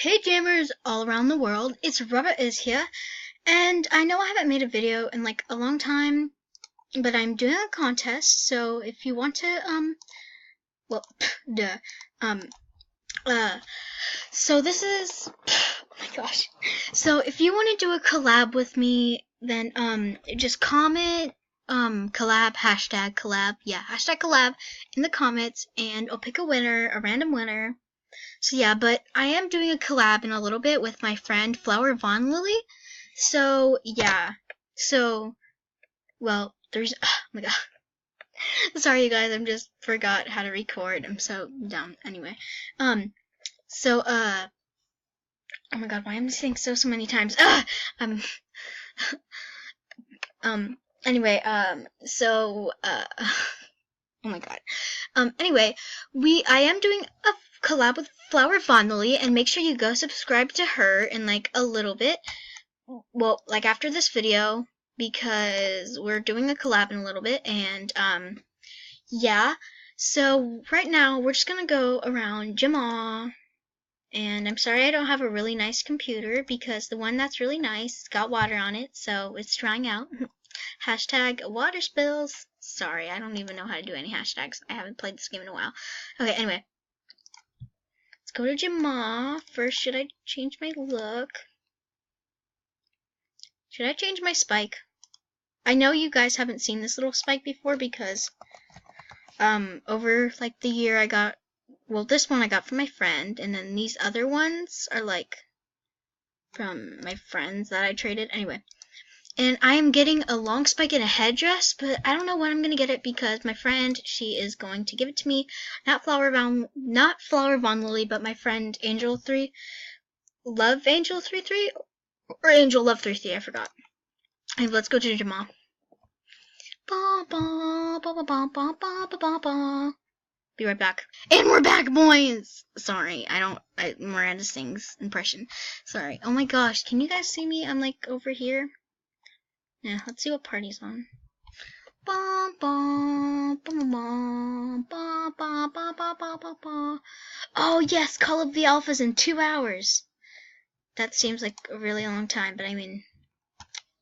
Hey gamers all around the world, it's Rubber is here, and I know I haven't made a video in like a long time, but I'm doing a contest, so if you want to, well, duh, um, so this is, oh my gosh, so if you want to do a collab with me, then, just comment, collab, #collab, yeah, #collab in the comments, and I'll pick a winner, a random winner. So yeah, but I am doing a collab in a little bit with my friend Flower Von Lily. So yeah. So well, there's oh my god. Sorry you guys, I'm just forgot how to record. I'm so dumb. Anyway. So oh my god, why am I saying so many times? Um anyway, so oh my god. Anyway, I am doing a collab with Flower Von Lily, and make sure you go subscribe to her in like a little bit. Well, like after this video, because we're doing a collab in a little bit, and yeah. So right now we're just gonna go around Jamal, and I'm sorry I don't have a really nice computer because the one that's really nice got water on it, so it's drying out. #water spills. Sorry, I don't even know how to do any hashtags. I haven't played this game in a while. Okay, anyway. Let's go to Jamal. First, should I change my look? Should I change my spike? I know you guys haven't seen this little spike before because over like the year I got, well, this one I got from my friend, and then these other ones are like from my friends that I traded. Anyway. And I am getting a long spike and a headdress, but I don't know when I'm going to get it because my friend, she is going to give it to me. Not Flower Von Lily, but my friend Love Angel 33, or Angel Love 33, I forgot. And let's go to Jamal. Be right back. And we're back, boys! Sorry, Miranda sings impression. Sorry. Oh my gosh, can you guys see me? I'm like over here. Yeah, let's see what party's on. Oh yes, Call of the Alpha's in 2 hours. That seems like a really long time, but I mean,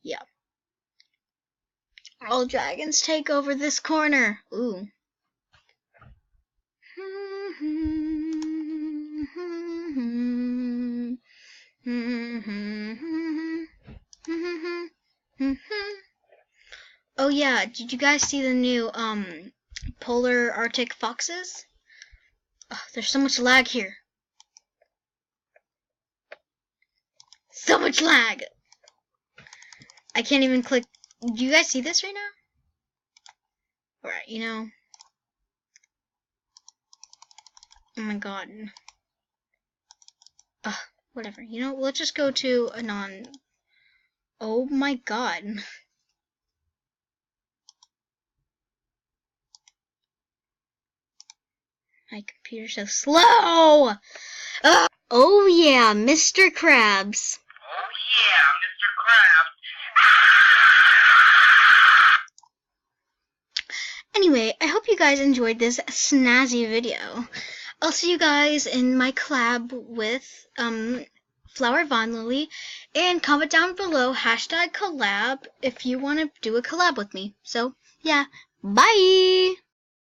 yeah. All dragons take over this corner. Ooh. Oh yeah, did you guys see the new polar Arctic foxes? Oh, there's so much lag here. So much lag. I can't even click. Do you guys see this right now? Alright, you know. Oh my god. Ugh, whatever. You know, let's just go to a non. Oh my god. My computer's so slow! Ugh. Oh yeah, Mr. Krabs. Oh yeah, Mr. Krabs. Anyway, I hope you guys enjoyed this snazzy video. I'll see you guys in my collab with Flower Von Lily, and comment down below #collab if you want to do a collab with me. So yeah, bye!